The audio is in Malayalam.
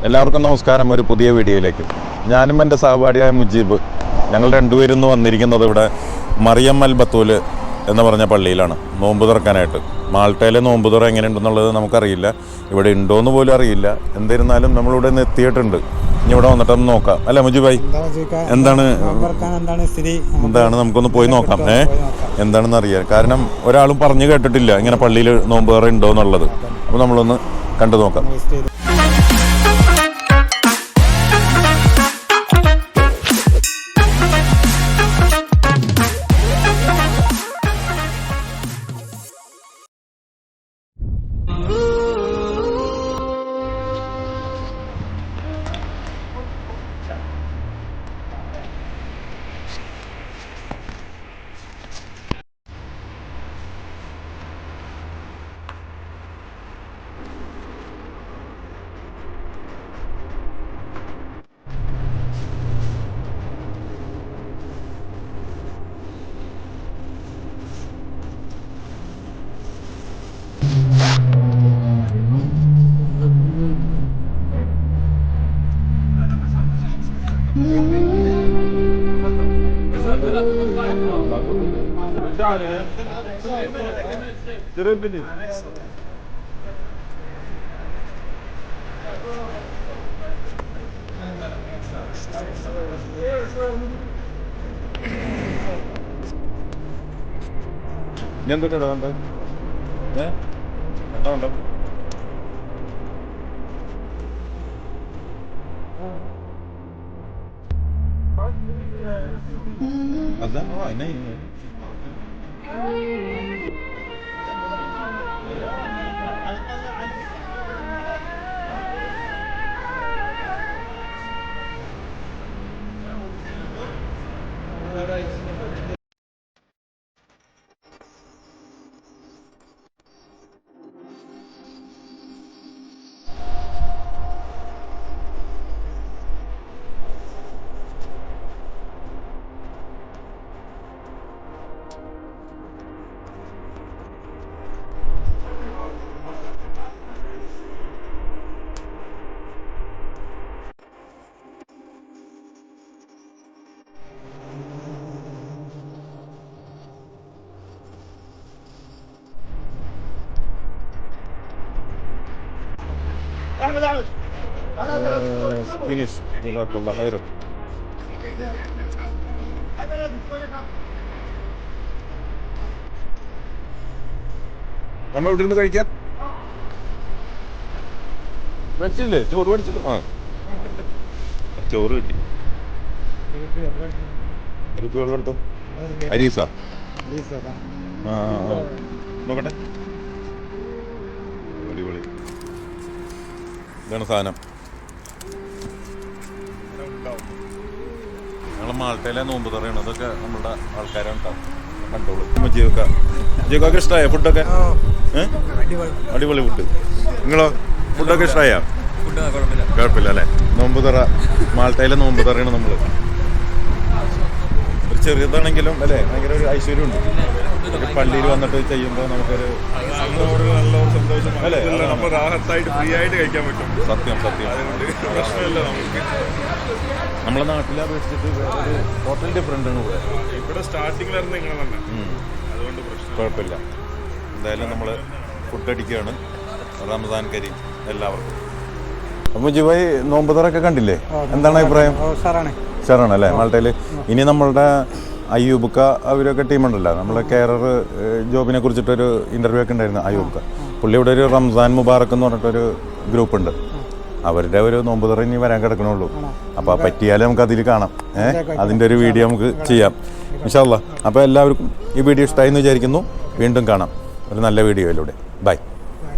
എല്ലാവർക്കും നമസ്കാരം. ഒരു പുതിയ വീഡിയോയിലേക്ക് ഞാനും എൻ്റെ സഹപാഠിയായ മുജീബ് ഞങ്ങൾ രണ്ടുപേരും ഇന്ന് വന്നിരിക്കുന്നത് ഇവിടെ മറിയം അൽ ബത്തൂൽ എന്ന് പറഞ്ഞ പള്ളിയിലാണ് നോമ്പ് തുറക്കാനായിട്ട്. മാൾട്ടയിലെ നോമ്പ് തുറ എങ്ങനെയുണ്ടെന്നുള്ളത് നമുക്കറിയില്ല, ഇവിടെ ഉണ്ടോയെന്ന് പോലും അറിയില്ല. എന്നിരുന്നാലും നമ്മളിവിടെ നിന്ന് എത്തിയിട്ടുണ്ട്. ഇനി ഇവിടെ വന്നിട്ടൊന്ന് നോക്കാം അല്ലേ മുജീബായി? എന്താണ് നമുക്കൊന്ന് പോയി നോക്കാം. എന്താണെന്ന് അറിയാം. കാരണം ഒരാളും പറഞ്ഞു കേട്ടിട്ടില്ല ഇങ്ങനെ പള്ളിയിൽ നോമ്പ് തുറ ഉണ്ടോ എന്നുള്ളത്. അപ്പോൾ നമ്മളൊന്ന് കണ്ടു നോക്കാം. എന്തൊക്കെ finish. Jazakallah khairan. നമ്മൾ ഇവിടെ നിന്ന് കഴിക്കാൻ വെച്ചില്ലേ? ചോറ് മേടിച്ചിട്ട് ചോറ് കിട്ടി. എടുത്തോ അരീസ. നോക്കട്ടെ, അടിപൊളി. ഇതാണ് സാധനം. ഞങ്ങൾ മാൾട്ടയിലെ നോമ്പ് തുറയാണ്. അതൊക്കെ നമ്മളുടെ ആൾക്കാരാണ് കേട്ടോ. കണ്ടോളൂ. ജീവൊക്കെ ഇഷ്ടമായ ഫുഡൊക്കെ? അടിപൊളി ഫുഡ്. നിങ്ങളോ? ഫുഡൊക്കെ ഇഷ്ടമായ? കുഴപ്പമില്ല അല്ലേ? നോമ്പ് തുറ, മാൾട്ടയിലെ നോമ്പ് തുറയാണ് നമ്മൾ. ഒരു ചെറിയതാണെങ്കിലും അല്ലേ, ഭയങ്കര ഒരു ഐശ്വര്യമുണ്ട്. പള്ളിയിൽ വന്നിട്ട് ചെയ്യുമ്പോൾ നമുക്കൊരു നല്ലൊരു സന്തോഷം അല്ലേ? നമ്മൾ രാഹത്തായിട്ട് ഫ്രീ ആയിട്ട് കഴിക്കാൻ പറ്റും. സത്യം. പ്രശ്നമില്ല നമുക്ക്. നമ്മളെ നാട്ടിലെ അപേക്ഷിച്ചിട്ട് ഒരു ടോട്ടൽ ഡിഫറെൻ്റ് ആണ് ഇവിടെ. സ്റ്റാർട്ടിങ്ങിലായിരുന്നു ഇങ്ങനെ തന്നെ, അതുകൊണ്ട് കുഴപ്പമില്ല. എന്തായാലും നമ്മൾ ഫുഡ് അടിക്കുകയാണ്. റമദാൻ കരീം എല്ലാവർക്കും. അപ്പോൾ ജിവായി നോമ്പ് തുറയൊക്കെ കണ്ടില്ലേ? എന്താണ് അഭിപ്രായം? ഷെറാണ് അല്ലേ മാൾട്ടയിൽ? ഇനി നമ്മളുടെ അയ്യൂബക്ക അവരൊക്കെ ടീമുണ്ടല്ലോ, നമ്മളെ കെയറർ ജോബിനെ കുറിച്ചിട്ടൊരു ഇൻ്റർവ്യൂ ഒക്കെ ഉണ്ടായിരുന്നു. അയ്യൂബക്ക പുള്ളി ഇവിടെ ഒരു റംസാൻ മുബാറക്ക് എന്ന് പറഞ്ഞിട്ടൊരു ഗ്രൂപ്പുണ്ട്. അവരുടെ ഒരു നോമ്പ് തുറ ഇനി വരാൻ കിടക്കണുള്ളൂ. അപ്പോൾ പറ്റിയാലും നമുക്ക് അതിൽ കാണാം. അതിൻ്റെ ഒരു വീഡിയോ നമുക്ക് ചെയ്യാം ഇൻഷാ അല്ലാഹ്. അപ്പോൾ എല്ലാവർക്കും ഈ വീഡിയോ ഇഷ്ടമായി എന്ന് വിചാരിക്കുന്നു. വീണ്ടും കാണാം ഒരു നല്ല വീഡിയോയിലൂടെ. ബൈ.